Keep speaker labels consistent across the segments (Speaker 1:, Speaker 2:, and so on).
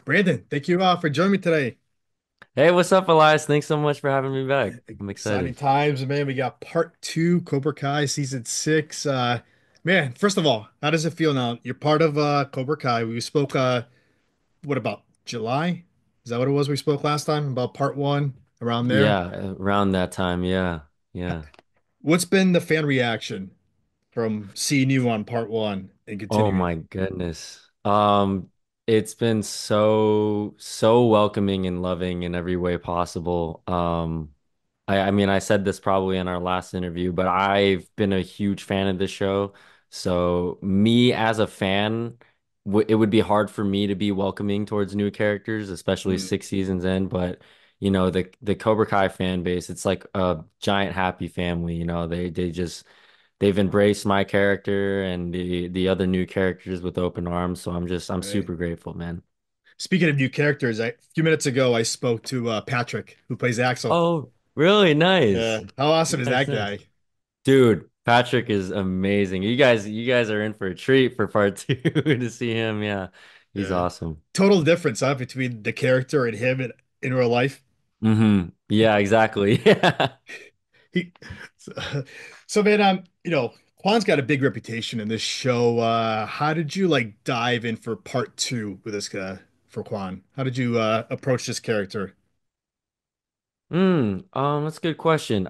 Speaker 1: Brandon, thank you for joining me today.
Speaker 2: Hey, what's up, Elias? Thanks so much for having me back. I'm
Speaker 1: Exciting
Speaker 2: excited.
Speaker 1: times, man. We got part two, Cobra Kai season six. Man, first of all, how does it feel now? You're part of Cobra Kai. We spoke what about July? Is that what it was we spoke last time about part one around there?
Speaker 2: Yeah, around that time. Yeah, yeah.
Speaker 1: What's been the fan reaction from seeing you on part one and
Speaker 2: Oh
Speaker 1: continuing?
Speaker 2: my goodness. It's been so welcoming and loving in every way possible. I mean, I said this probably in our last interview, but I've been a huge fan of this show. So me as a fan, w it would be hard for me to be welcoming towards new characters, especially
Speaker 1: Mm,
Speaker 2: 6 seasons in. But the Cobra Kai fan base, it's like a giant happy family. They've embraced my character and the other new characters with open arms. So I'm
Speaker 1: right.
Speaker 2: super grateful, man.
Speaker 1: Speaking of new characters, a few minutes ago I spoke to Patrick, who plays Axel.
Speaker 2: Oh, really
Speaker 1: Yeah,
Speaker 2: nice.
Speaker 1: how awesome is
Speaker 2: Nice,
Speaker 1: that
Speaker 2: nice.
Speaker 1: guy?
Speaker 2: Dude, Patrick is amazing. You guys are in for a treat for part two to see him. Yeah. He's
Speaker 1: Yeah.
Speaker 2: awesome.
Speaker 1: Total difference, huh, between the character and him in real life.
Speaker 2: Yeah, exactly. Yeah.
Speaker 1: He, so, so man, Kwon's got a big reputation in this show. How did you like dive in for part two with this guy for Kwon? How did you approach this character?
Speaker 2: That's a good question.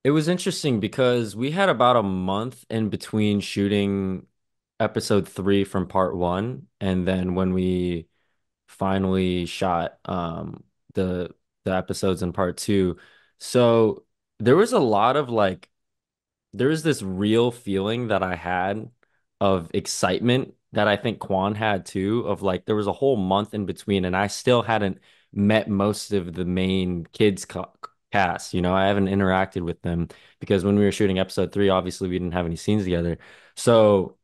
Speaker 2: It was interesting because we had about a month in between shooting episode 3 from part 1, and then when we finally shot the episodes in part 2. So there was a lot of like there was this real feeling that I had of excitement that I think Kwon had too, of like there was a whole month in between and I still hadn't met most of the main cast. I haven't interacted with them because when we were shooting episode 3, obviously we didn't have any scenes together. So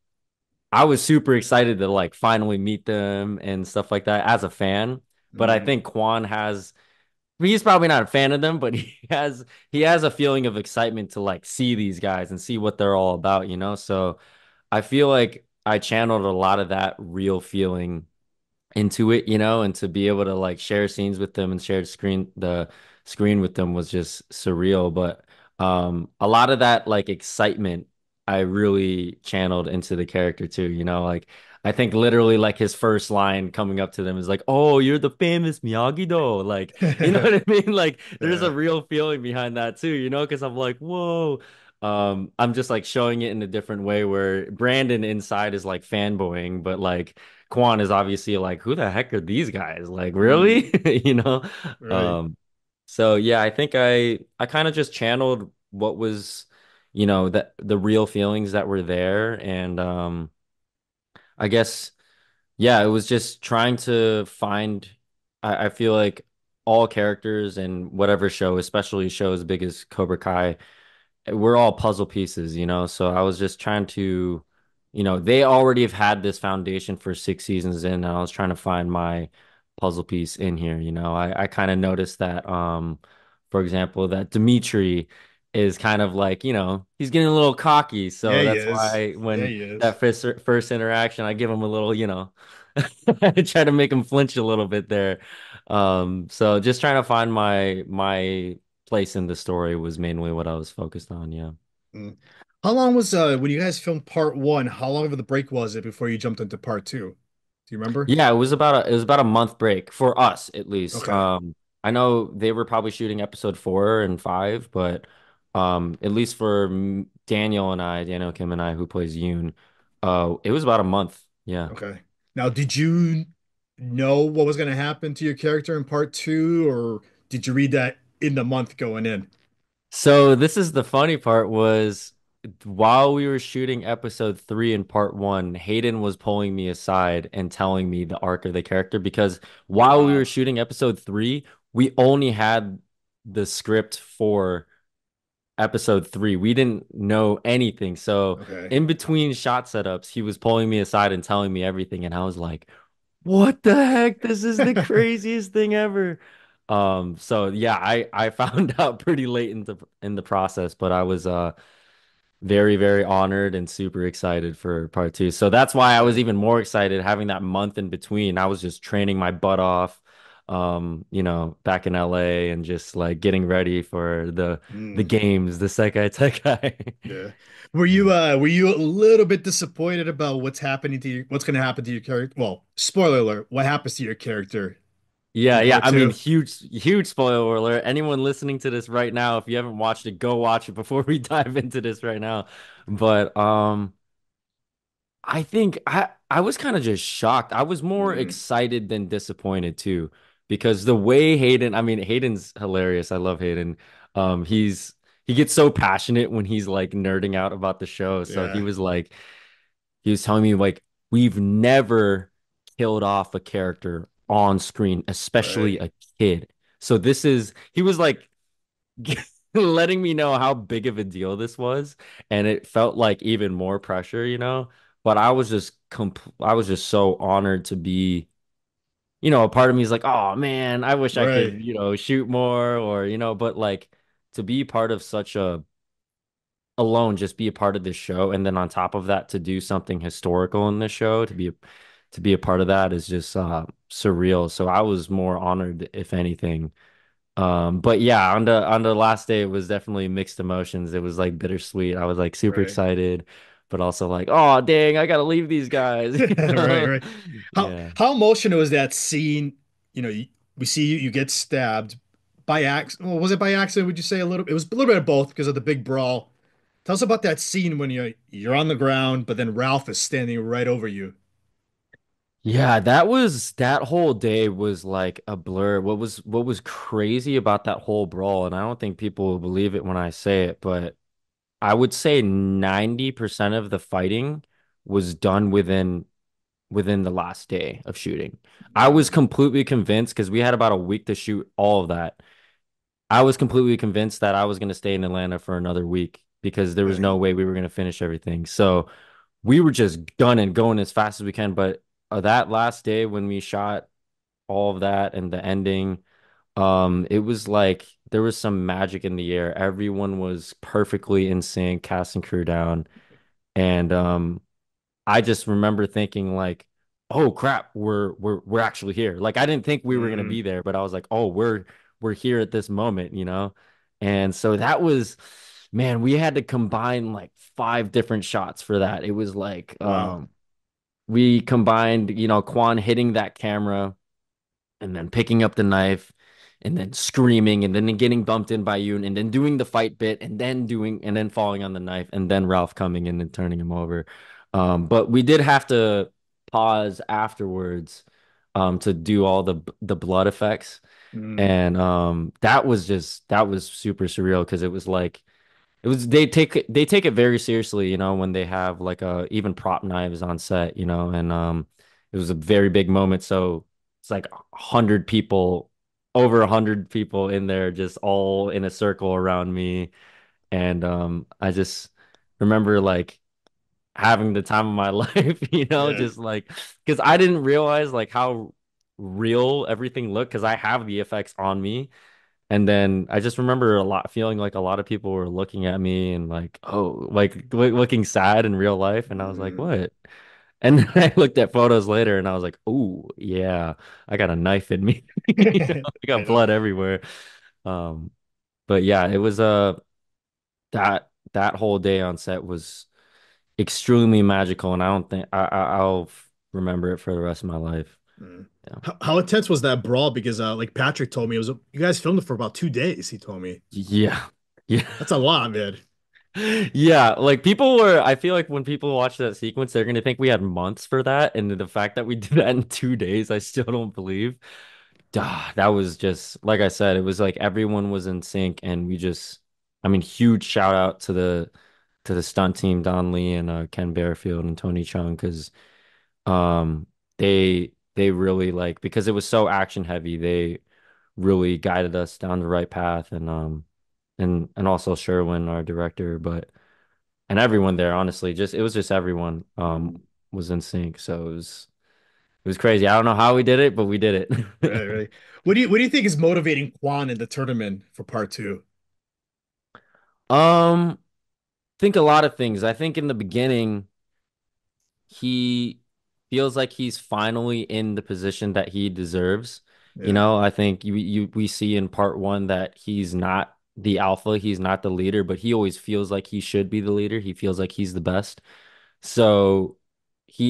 Speaker 2: I was super excited to like finally meet them and stuff like that as a fan. But I
Speaker 1: Mm,
Speaker 2: think Kwon has he's probably not a fan of them, but he has a feeling of excitement to like see these guys and see what they're all about. So I feel like I channeled a lot of that real feeling into it, and to be able to like share scenes with them and share the screen with them was just surreal. But a lot of that like excitement I really channeled into the character too, like I think literally like his first line coming up to them is like, "Oh, you're the famous Miyagi-Do." Like, you know what I mean? Like there's a
Speaker 1: yeah.
Speaker 2: real feeling behind that too, because I'm like, "Whoa." I'm just like showing it in a different way where Brandon inside is like fanboying, but like Kwon is obviously like, who the heck are these guys? Like, really?
Speaker 1: Mm,
Speaker 2: You know?
Speaker 1: right.
Speaker 2: Um, so yeah, I think I kind of just channeled what was, the real feelings that were there. And I guess yeah, it was just trying to find I feel like all characters in whatever show, especially shows big as Cobra Kai, we're all puzzle pieces. So I was just trying to, they already have had this foundation for 6 seasons in, and I was trying to find my puzzle piece in here. I kind of noticed that, for example, that Dimitri is kind of like, he's getting a little cocky.
Speaker 1: Yeah,
Speaker 2: So
Speaker 1: he
Speaker 2: that's
Speaker 1: is.
Speaker 2: why
Speaker 1: Yeah,
Speaker 2: when
Speaker 1: he is.
Speaker 2: that first interaction, I give him a little, I try to make him flinch a little bit there. So just trying to find my place in the story was mainly what I was focused on. Yeah.
Speaker 1: Mm. How long was when you guys filmed part one? How long of the break was it before you jumped into part two? Do you remember?
Speaker 2: Yeah, it was about a month break for us at least.
Speaker 1: Okay.
Speaker 2: I know they were probably shooting episode 4 and 5, but at least for Daniel Kim and I, who plays Yoon, it was about a month. Yeah.
Speaker 1: Okay. Now, did you know what was going to happen to your character in part two, or did you read that in the month going in?
Speaker 2: So this is the funny part was while we were shooting episode 3 in part 1, Hayden was pulling me aside and telling me the arc of the character because while we were
Speaker 1: Wow.
Speaker 2: shooting episode 3, we only had the script for episode 3. We didn't know anything. So
Speaker 1: Okay.
Speaker 2: in between shot setups, he was pulling me aside and telling me everything, and I was like, what the heck? This is the craziest thing ever. So yeah, I found out pretty late in the process, but I was very, very honored and super excited for part two. So that's why I was
Speaker 1: Yeah.
Speaker 2: even more excited having that month in between. I was just training my butt off, back in LA and just like getting ready for the
Speaker 1: Mm,
Speaker 2: games, the Sekai Taikai.
Speaker 1: yeah.
Speaker 2: Yeah.
Speaker 1: Were you a little bit disappointed about what's going to happen to your character? Well, spoiler alert, what happens to your character
Speaker 2: Yeah,
Speaker 1: in
Speaker 2: yeah.
Speaker 1: part
Speaker 2: I mean,
Speaker 1: two?
Speaker 2: huge spoiler alert. Anyone listening to this right now, if you haven't watched it, go watch it before we dive into this right now. But I think I was kind of just shocked. I was more
Speaker 1: Mm,
Speaker 2: excited than disappointed too, because the way Hayden, I mean, Hayden's hilarious. I love Hayden. He gets so passionate when he's like nerding out about the show. So
Speaker 1: yeah,
Speaker 2: he was telling me like we've never killed off a character on screen,
Speaker 1: right,
Speaker 2: especially a kid. So he was like letting me know how big of a deal this was, and it felt like even more pressure, you know. But I was just so honored to be, a part of me is like, oh man, I wish I
Speaker 1: right,
Speaker 2: could, shoot more or, but like to be part of such a alone, just be a part of this show, and then on top of that, to do something historical in this show, to be a part of that is just surreal. So I was more honored, if anything. But yeah, on the last day, it was definitely mixed emotions. It was like bittersweet. I was like super
Speaker 1: right,
Speaker 2: excited, but also like, oh dang, I gotta leave these guys. You
Speaker 1: right,
Speaker 2: know?
Speaker 1: right.
Speaker 2: Yeah.
Speaker 1: How emotional was that scene? You know, we see you get stabbed by accident. Well, was it by accident? Would you say a little? It was a little bit of both because of the big brawl. Tell us about that scene when you're on the ground, but then Ralph is standing right over you.
Speaker 2: Yeah, that whole day was like a blur. What was crazy about that whole brawl, and I don't think people will believe it when I say it, but I would say 90% of the fighting was done within the last day of shooting. I was
Speaker 1: Mm,
Speaker 2: completely convinced because we had about a week to shoot all of that. I was completely convinced that I was going to stay in Atlanta for another week because there was
Speaker 1: right.
Speaker 2: no way we were going to finish everything. So we were just gunning, going as fast as we can. But that last day when we shot all of that and the ending, it was like there was some magic in the air. Everyone was perfectly in sync, cast and crew down. And I just remember thinking like, "Oh crap, we're actually here." Like I didn't think we were gonna
Speaker 1: Mm,
Speaker 2: be there, but I was like, "Oh, we're here at this moment," you know? And so that was, man, we had to combine like five different shots for that. It was like
Speaker 1: wow.
Speaker 2: we combined, Kwon hitting that camera and then picking up the knife and then screaming and then getting bumped in by Yoon and then doing the fight bit and then falling on the knife and then Ralph coming in and turning him over. But we did have to pause afterwards to do all the blood effects.
Speaker 1: Mm,
Speaker 2: And that was super surreal because it was like they take it very seriously, when they have like even prop knives on set, and it was a very big moment. So it's like 100 people, over 100 people in there, just all in a circle around me. And I just remember like having the time of my life,
Speaker 1: yeah.
Speaker 2: just like because I didn't realize like how real everything looked because I have the effects on me. And then I just remember feeling like a lot of people were looking at me and like, oh, like looking sad in real life. And I was like,
Speaker 1: Mm.
Speaker 2: what? And then I looked at photos later and I was like, oh, yeah, I got a knife in me. I got
Speaker 1: Right on.
Speaker 2: blood everywhere. Um, but yeah, it was that whole day on set was extremely magical, and I don't think I'll remember it for the rest of my life.
Speaker 1: Mm.
Speaker 2: Yeah.
Speaker 1: How intense was that brawl? Because like Patrick told me, you guys filmed it for about 2 days. He told me
Speaker 2: Yeah. Yeah.
Speaker 1: that's a lot, man.
Speaker 2: Yeah, like I feel like when people watch that sequence, they're gonna think we had months for that. And the fact that we did that in 2 days, I still don't believe. That was just, like I said, it was like everyone was in sync and I mean, huge shout out to the stunt team, Don Lee and Ken Bearfield and Tony Chung, because um they really like because it was so action heavy, they really guided us down the right path and also Sherwin, our director, but and everyone there, honestly, just it was just everyone was in sync. So it was crazy. I don't know how we did it, but we did
Speaker 1: Right,
Speaker 2: it.
Speaker 1: right. What do you think is motivating Kwon in the tournament for part two?
Speaker 2: Um, think a lot of things. I think in the beginning, he feels like he's finally in the position that he deserves.
Speaker 1: Yeah,
Speaker 2: I think we see in part one that he's not the alpha, he's not the leader, but he always feels like he should be the leader. He feels like he's the best. So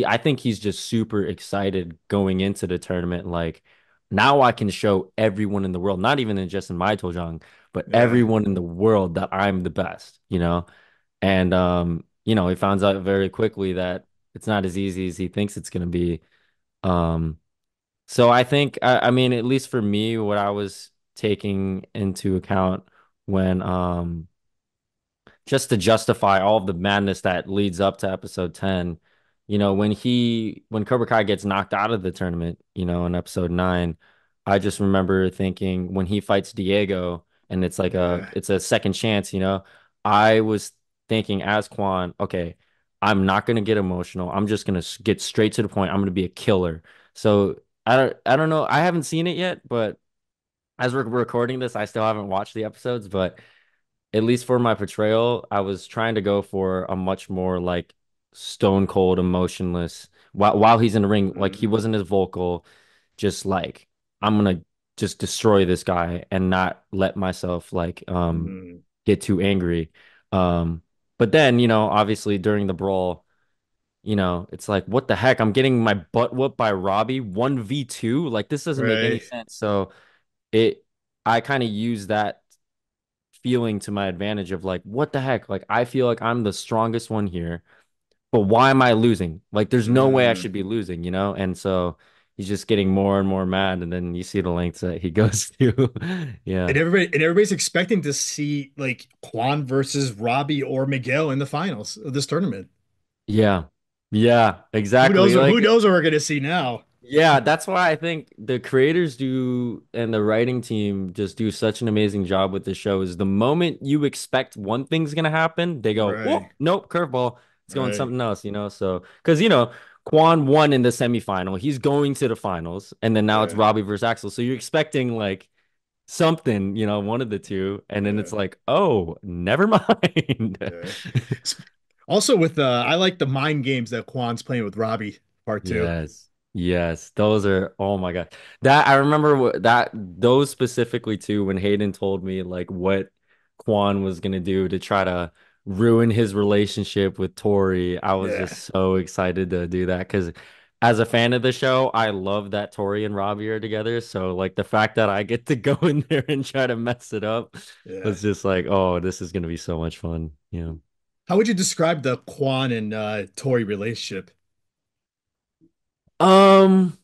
Speaker 2: I think he's just super excited going into the tournament. Like now I can show everyone in the world, not even just in my Tojang, but
Speaker 1: yeah.
Speaker 2: everyone in the world that I'm the best. And he finds out very quickly that it's not as easy as he thinks it's gonna be. Um, so I think I mean, at least for me, what I was taking into account when just to justify all of the madness that leads up to episode 10, when Cobra Kai gets knocked out of the tournament, in episode 9, I just remember thinking when he fights Diego and it's like
Speaker 1: Yeah.
Speaker 2: it's a second chance, I was thinking as Kwon, okay, I'm not gonna get emotional. I'm just gonna get straight to the point. I'm gonna be a killer. So I don't know. I haven't seen it yet, but as we're recording this, I still haven't watched the episodes, but at least for my portrayal, I was trying to go for a much more like stone cold, emotionless. While he's in the ring, like he
Speaker 1: Mm,
Speaker 2: wasn't as vocal, just like I'm gonna just destroy this guy and not let myself like
Speaker 1: mm,
Speaker 2: get too angry. Um, but then, obviously during the brawl, it's like what the heck? I'm getting my butt whooped by Robbie 1v2. Like this doesn't make any
Speaker 1: right.
Speaker 2: sense. So it I kind of use that feeling to my advantage of like, what the heck? Like, I feel like I'm the strongest one here, but why am I losing? Like, there's no way I
Speaker 1: Mm.
Speaker 2: should be losing? And so he's just getting more and more mad, and then you see the lengths that he goes to. Yeah.
Speaker 1: And everybody's expecting to see like Kwon versus Robbie or Miguel in the finals of this tournament.
Speaker 2: Yeah. Yeah,
Speaker 1: Who knows?
Speaker 2: exactly.
Speaker 1: Who
Speaker 2: Like,
Speaker 1: knows what we're gonna see now?
Speaker 2: yeah, that's why I think the creators do and the writing team just do such an amazing job with the show is the moment you expect one thing's gonna happen, they go,
Speaker 1: Right,
Speaker 2: whoop, nope, curveball. It's going
Speaker 1: right,
Speaker 2: something else. So because Kwon won in the semifinal, he's going to the finals, and then now it's
Speaker 1: yeah,
Speaker 2: Robbie versus Axel. So you're expecting like something, one of the two, and then
Speaker 1: yeah,
Speaker 2: it's like, oh, never mind.
Speaker 1: yeah. Sp- Also, I like the mind games that Kwon's playing with Robbie, part two.
Speaker 2: Yes. Yes. Those are, oh my God. That I remember those specifically too when Hayden told me like what Kwon was gonna do to try to ruin his relationship with Tori. I was
Speaker 1: Yeah,
Speaker 2: just so excited to do that because as a fan of the show, I love that Tori and Robbie are together. So like the fact that I get to go in there and try to mess it up
Speaker 1: yeah.
Speaker 2: was just like, oh, this is gonna be so much fun. Yeah.
Speaker 1: How would you describe the Kwon and Tori relationship?
Speaker 2: Um,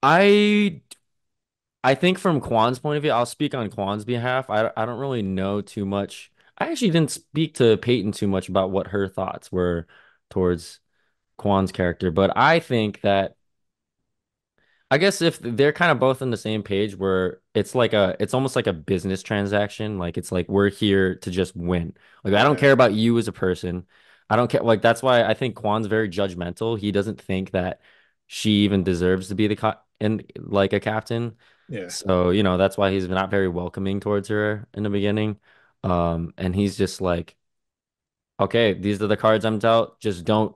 Speaker 2: I I think from Kwan's point of view, I'll speak on Kwan's behalf. I don't really know too much. I actually didn't speak to Peyton too much about what her thoughts were towards Kwan's character, but I think that I guess if they're kind of both on the same page where it's almost like a business transaction. Like it's like we're here to just win. Like I don't
Speaker 1: Yeah,
Speaker 2: care about you as a person. I don't care. Like that's why I think Kwan's very judgmental. He doesn't think that she even deserves to be like a captain.
Speaker 1: yeah.
Speaker 2: So, that's why he's not very welcoming towards her in the beginning. And he's just like, okay, these are the cards I'm dealt. Just don't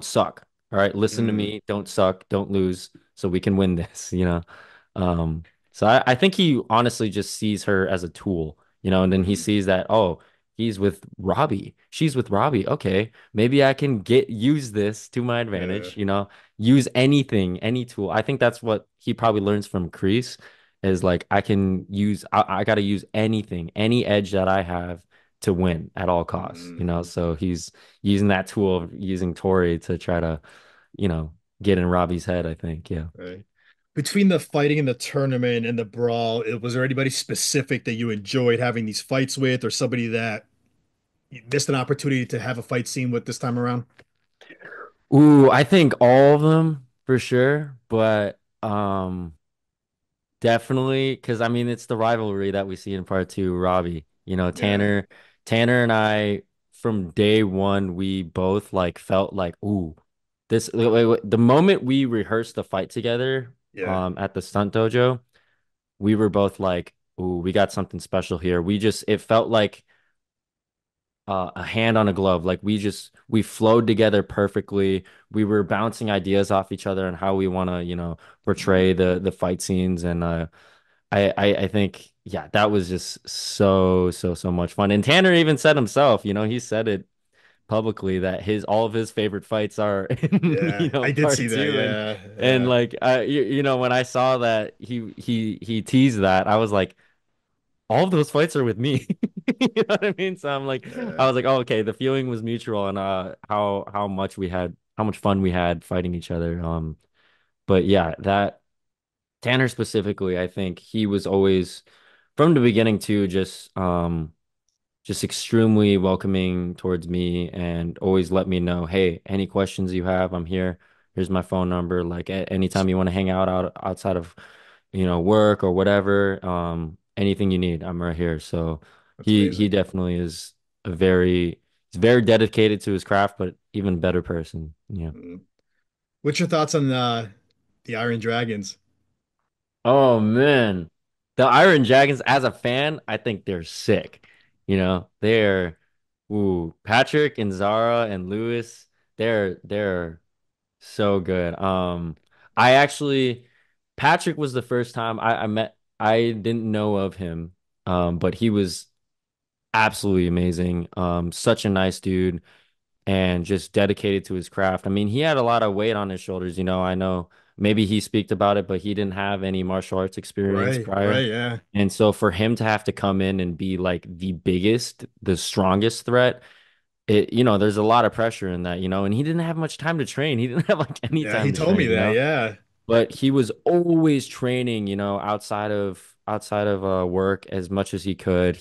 Speaker 2: suck. All right, listen to
Speaker 1: Mm,
Speaker 2: me. Don't suck. Don't lose, so we can win this. Um, so I think he honestly just sees her as a tool, and then he
Speaker 1: mm,
Speaker 2: sees that, oh, he's with Robbie. She's with Robbie. Okay, maybe I can use this to my
Speaker 1: yeah.
Speaker 2: advantage. Use anything, any tool. I think that's what he probably learns from Kreese is like I gotta use anything, any edge that I have to win at all costs.
Speaker 1: Mm,
Speaker 2: So he's using that tool of using Tori to try to, get in Robbie's head, I think. Yeah.
Speaker 1: right. Between the fighting in the tournament and the brawl, was there anybody specific that you enjoyed having these fights with, or somebody that you missed an opportunity to have a fight scene with this time around?
Speaker 2: Ooh, I think all of them for sure, but definitely because I mean it's the rivalry that we see in part two, Robbie.
Speaker 1: Yeah,
Speaker 2: Tanner and I from day one, we both like felt like, ooh, the moment we rehearsed the fight together
Speaker 1: yeah,
Speaker 2: at the stunt dojo, we were both like, ooh, we got something special here. It felt like a hand on a glove. Like we flowed together perfectly. We were bouncing ideas off each other and how we want to,
Speaker 1: Mm,
Speaker 2: portray the fight scenes. And I think yeah, that was just so much fun. And Tanner even said himself, he said it publicly that his all of his favorite fights are in,
Speaker 1: yeah, I did see
Speaker 2: part
Speaker 1: that.
Speaker 2: two. And
Speaker 1: Yeah,
Speaker 2: and
Speaker 1: yeah,
Speaker 2: like when I saw that he teased that, I was like, all of those fights are with me. You know what I mean? So
Speaker 1: yeah.
Speaker 2: I was like, oh, okay, the feeling was mutual, and how much fun we had fighting each other. But yeah, that Tanner specifically, I think he was always from the beginning too, just extremely welcoming towards me and always let me know, hey, any questions you have, I'm here. Here's my phone number. Like anytime you want to hang outside of, work or whatever, anything you need, I'm right here. So
Speaker 1: That's
Speaker 2: he
Speaker 1: amazing.
Speaker 2: definitely is he's very dedicated to his craft, but even better person. Yeah.
Speaker 1: Mm. What's your thoughts on the Iron Dragons?
Speaker 2: Oh man. The Iron Dragons, as a fan, I think they're sick. They're Patrick and Zara and Lewis, they're so good. I actually Patrick was the first time I met. I didn't know of him. But he was absolutely amazing. Such a nice dude and just dedicated to his craft. I mean, he had a lot of weight on his shoulders, I know maybe he speaked about it, but he didn't have any martial arts experience
Speaker 1: Right,
Speaker 2: prior.
Speaker 1: right, yeah,
Speaker 2: And so for him to have to come in and be like the biggest, the strongest threat, there's a lot of pressure in that, and he didn't have much time to train. He didn't have like any
Speaker 1: yeah. He
Speaker 2: time to
Speaker 1: told me that.
Speaker 2: train.
Speaker 1: Yeah,
Speaker 2: But he was always training, outside of work as much as he could.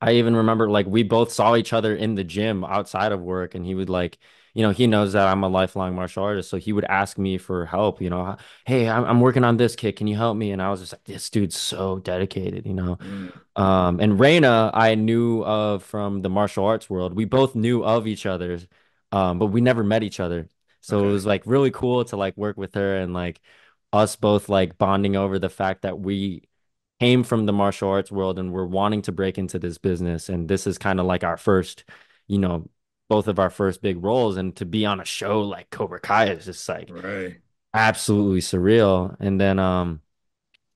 Speaker 2: I even remember like we both saw each other in the gym outside of work, and he would like, he knows that I'm a lifelong martial artist, so he would ask me for help, hey, I'm working on this kid, can you help me? And I was just like, this dude's so dedicated.
Speaker 1: mm,
Speaker 2: And Reina, I knew of from the martial arts world. We both knew of each other, but we never met each other. So it
Speaker 1: okay,
Speaker 2: was like really cool to like work with her and like us both like bonding over the fact that we came from the martial arts world and we're wanting to break into this business. And this is kind of like our first, you know, both of our first big roles. And to be on a show like Cobra Kai is just like
Speaker 1: right.
Speaker 2: absolutely surreal. And then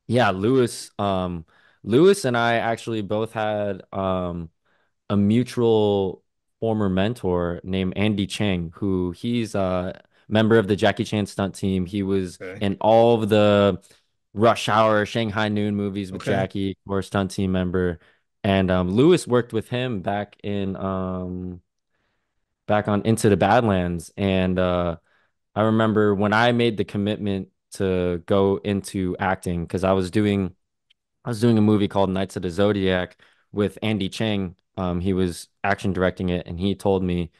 Speaker 2: yeah, Lewis and I actually both had a mutual former mentor named Andy Chang, who he's a member of the Jackie Chan stunt team. He was
Speaker 1: Okay,
Speaker 2: in all of the Rush Hour, Shanghai Noon movies with
Speaker 1: okay.
Speaker 2: Jackie, or stunt team member. And Lewis worked with him back on Into the Badlands. And I remember when I made the commitment to go into acting because I was doing a movie called Knights of the Zodiac with Andy Chang. He was action directing it, and he told me,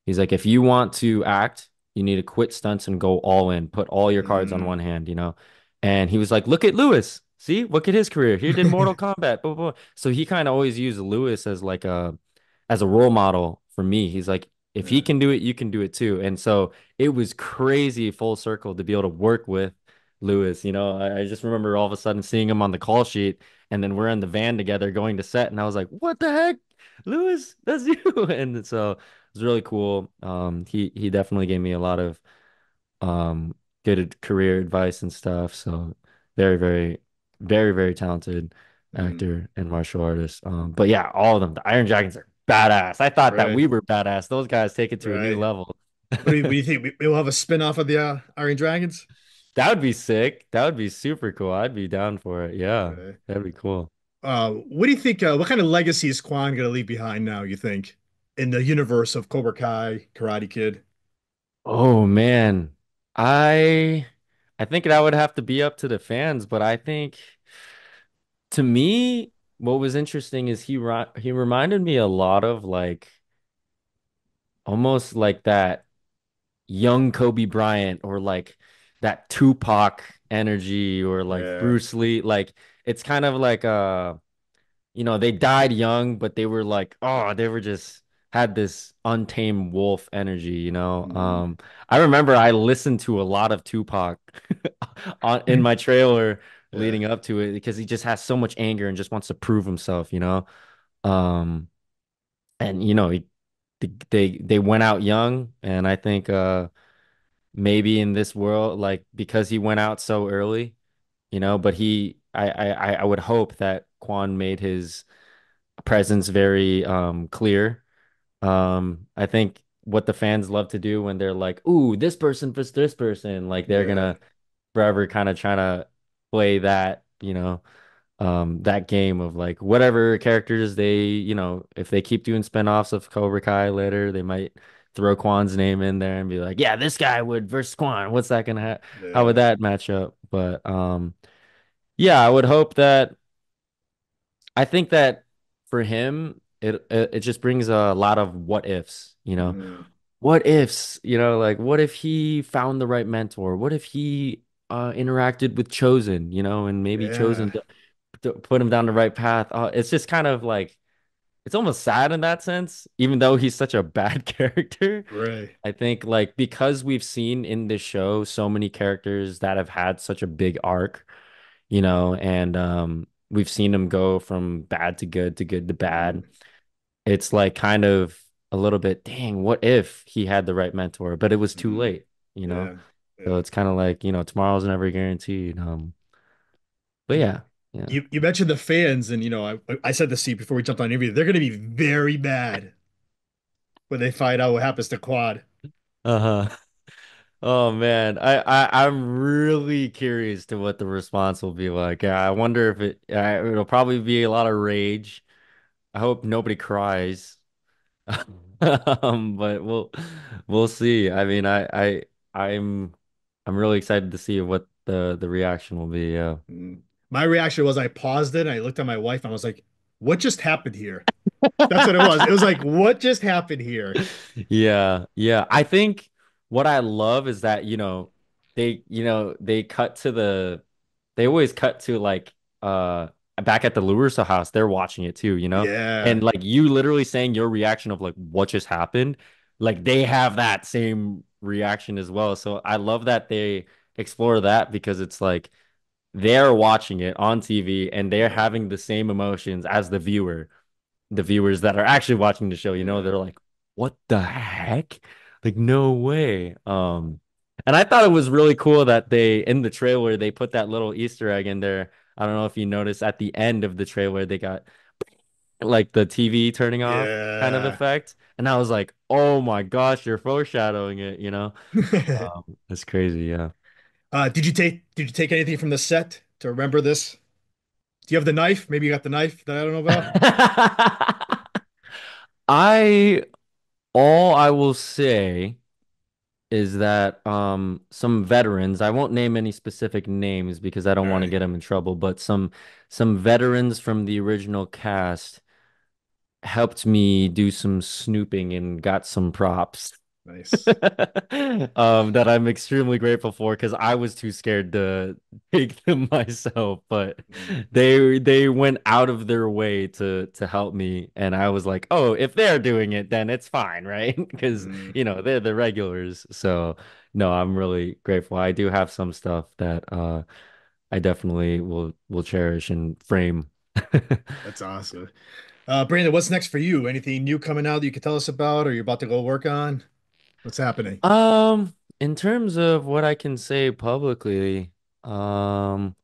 Speaker 2: he's like, if you want to act, you need to quit stunts and go all in, put all your cards on
Speaker 1: Mm.
Speaker 2: one hand. And he was like, look at Lewis. See, look at his career. He did Mortal Kombat. Blah, blah, blah. So he kind of always used Lewis as like as a role model for me. He's like, if he
Speaker 1: Yeah.
Speaker 2: can do it, you can do it too. And so it was crazy full circle to be able to work with Lewis. I just remember all of a sudden seeing him on the call sheet, and then we're in the van together going to set, and I was like, what the heck? Lewis, that's you. And so it was really cool. He definitely gave me a lot of um good career advice and stuff. So very, very, very, very talented
Speaker 1: Mm.
Speaker 2: actor and martial artist. But yeah, all of them. The Iron Dragons are badass. I thought that
Speaker 1: Right,
Speaker 2: we were badass. Those guys take it to a new
Speaker 1: right.
Speaker 2: level.
Speaker 1: What do you think? We'll have a spin-off of the Iron Dragons?
Speaker 2: That would be sick. That would be super cool. I'd be down for it. Yeah,
Speaker 1: Okay.
Speaker 2: that'd be cool.
Speaker 1: What do you think? What kind of legacy is Kwon gonna leave behind now, you think, in the universe of Cobra Kai, Karate Kid?
Speaker 2: Oh man. I I think that would have to be up to the fans, but I think to me, what was interesting is he reminded me a lot of like almost like that young Kobe Bryant or like that Tupac energy or like
Speaker 1: Yeah.
Speaker 2: Bruce Lee. Like it's kind of like they died young, but they were like, oh, they were just had this untamed wolf energy.
Speaker 1: Mm.
Speaker 2: I remember I listened to a lot of Tupac in my trailer
Speaker 1: Yeah.
Speaker 2: leading up to it because he just has so much anger and just wants to prove himself. Um, and they went out young, and I think maybe in this world, like because he went out so early, but I would hope that Kwon made his presence very clear. I think what the fans love to do when they're like, "Ooh, this person fits this person," like they're
Speaker 1: Yeah,
Speaker 2: gonna forever kind of trying to play that, that game of like whatever characters if they keep doing spinoffs of Cobra Kai later, they might throw Kwan's name in there and be like, yeah, this guy would versus Kwan. What's that gonna how would
Speaker 1: yeah.
Speaker 2: that match up? But yeah, I would hope that I think that for him, it just brings a lot of what ifs.
Speaker 1: Hmm.
Speaker 2: What ifs, like what if he found the right mentor? What if he interacted with Chosen, and maybe
Speaker 1: Yeah,
Speaker 2: Chosen to put him down the right path. It's just kind of like it's almost sad in that sense, even though he's such a bad character.
Speaker 1: right.
Speaker 2: I think like because we've seen in this show so many characters that have had such a big arc, and we've seen him go from bad to good to bad.
Speaker 1: Hmm.
Speaker 2: It's like kind of a little bit, dang, what if he had the right mentor, but it was too
Speaker 1: Hmm.
Speaker 2: late, you know?
Speaker 1: Yeah,
Speaker 2: So
Speaker 1: yeah.
Speaker 2: it's kind of like, tomorrow's never guaranteed. But
Speaker 1: You,
Speaker 2: yeah, yeah.
Speaker 1: you mentioned the fans, and I said this to you before we jumped on interview. They're going to be very mad when they find out what happens to Quad.
Speaker 2: Uh-huh. Oh man, I'm really curious to what the response will be like. I wonder if it'll probably be a lot of rage. I hope nobody cries. But we'll see. I mean, I'm I'm really excited to see what the reaction will be. Yeah.
Speaker 1: Mm. My reaction was I paused it and I looked at my wife and I was like, "What just happened here?" That's what it was. It was like, "What just happened here?"
Speaker 2: Yeah, yeah. I think what I love is that, they cut to they always cut to like back at the Lewis house, they're watching it too,
Speaker 1: Yeah,
Speaker 2: And like you literally saying your reaction of like what just happened, like they have that same reaction as well. So I love that they explore that because it's like they're watching it on TV and they're
Speaker 1: yeah,
Speaker 2: having the same emotions as the viewers that are actually watching the show,
Speaker 1: yeah,
Speaker 2: they're like, what the heck? Like, no way. And I thought it was really cool that they in the trailer they put that little Easter egg in there. I don't know if you noticed at the end of the trailer they got like the TV turning off kind of
Speaker 1: yeah.
Speaker 2: effect. And I was like, oh my gosh, you're foreshadowing it. It's crazy, yeah.
Speaker 1: Did you take anything from the set to remember this? Do you have the knife? Maybe you got the knife that I don't know about.
Speaker 2: I all I will say is that some veterans, I won't name any specific names because I
Speaker 1: All
Speaker 2: don't want to
Speaker 1: right,
Speaker 2: get them in trouble, but some veterans from the original cast helped me do some snooping and got some props.
Speaker 1: nice.
Speaker 2: That I'm extremely grateful for because I was too scared to take them myself, but
Speaker 1: Mm,
Speaker 2: they went out of their way to help me, and I was like, oh, if they're doing it, then it's fine, right? Because
Speaker 1: mm,
Speaker 2: they're the regulars. So no, I'm really grateful. I do have some stuff that I definitely will cherish and frame.
Speaker 1: that's awesome. Brandon, what's next for you? Anything new coming out that you could tell us about, or you're about to go work on? What's happening?
Speaker 2: In terms of what I can say publicly, um,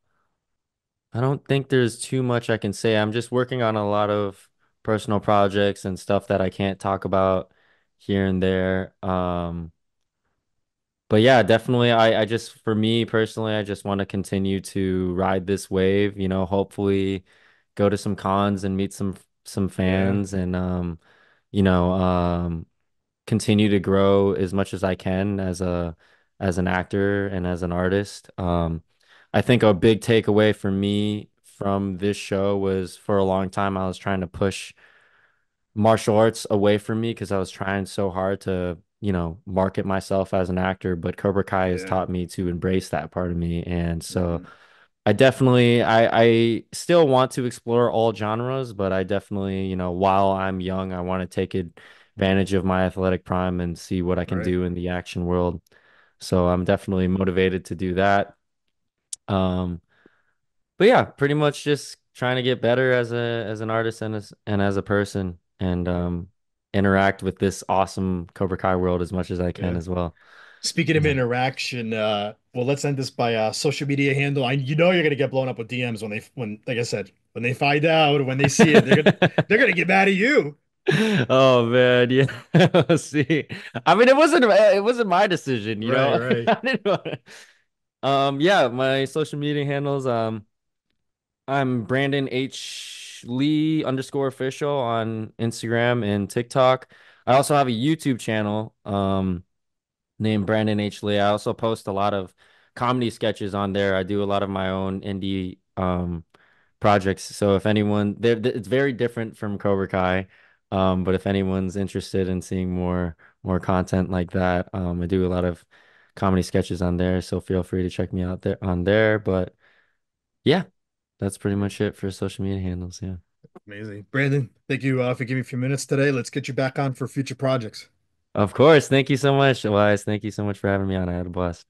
Speaker 2: I don't think there's too much I can say. I'm just working on a lot of personal projects and stuff that I can't talk about here and there. But yeah, definitely I just for me personally, I just want to continue to ride this wave, hopefully go to some cons and meet some
Speaker 1: Yeah,
Speaker 2: fans and you know, continue to grow as much as I can as an actor and as an artist. I think a big takeaway for me from this show was for a long time I was trying to push martial arts away from me because I was trying so hard to, market myself as an actor, but Cobra Kai has
Speaker 1: yeah.
Speaker 2: taught me to embrace that part of me. And so
Speaker 1: Hmm.
Speaker 2: I still want to explore all genres, but I definitely, while I'm young, I want to take advantage of my athletic prime and see what I can
Speaker 1: Right.
Speaker 2: do in the action world. So I'm definitely motivated to do that. Um, but yeah, pretty much just trying to get better as an artist and as a person. And interact with this awesome Cobra Kai world as much as I can
Speaker 1: Yeah.
Speaker 2: as well.
Speaker 1: Speaking of
Speaker 2: Yeah.
Speaker 1: interaction, well, let's end this by social media handle. You know you're gonna get blown up with DMs when like I said, when they find out or when they see it, they're gonna get mad at you.
Speaker 2: Oh man, yeah. See, I mean, it wasn't my decision, you
Speaker 1: Right,
Speaker 2: know.
Speaker 1: right.
Speaker 2: I didn't want yeah, my social media handles. I'm Brandon H. Lee underscore official on Instagram and TikTok. I also have a YouTube channel named Brandon H. Lee. I also post a lot of comedy sketches on there. I do a lot of my own indie projects. So if anyone, it's very different from Cobra Kai. But if anyone's interested in seeing more content like that, I do a lot of comedy sketches on there. So feel free to check me out there on there. But yeah, that's pretty much it for social media handles. Yeah.
Speaker 1: Amazing. Brandon, thank you for giving me a few minutes today. Let's get you back on for future projects.
Speaker 2: Of course. Thank you so much, Elias. Thank you so much for having me on. I had a blast.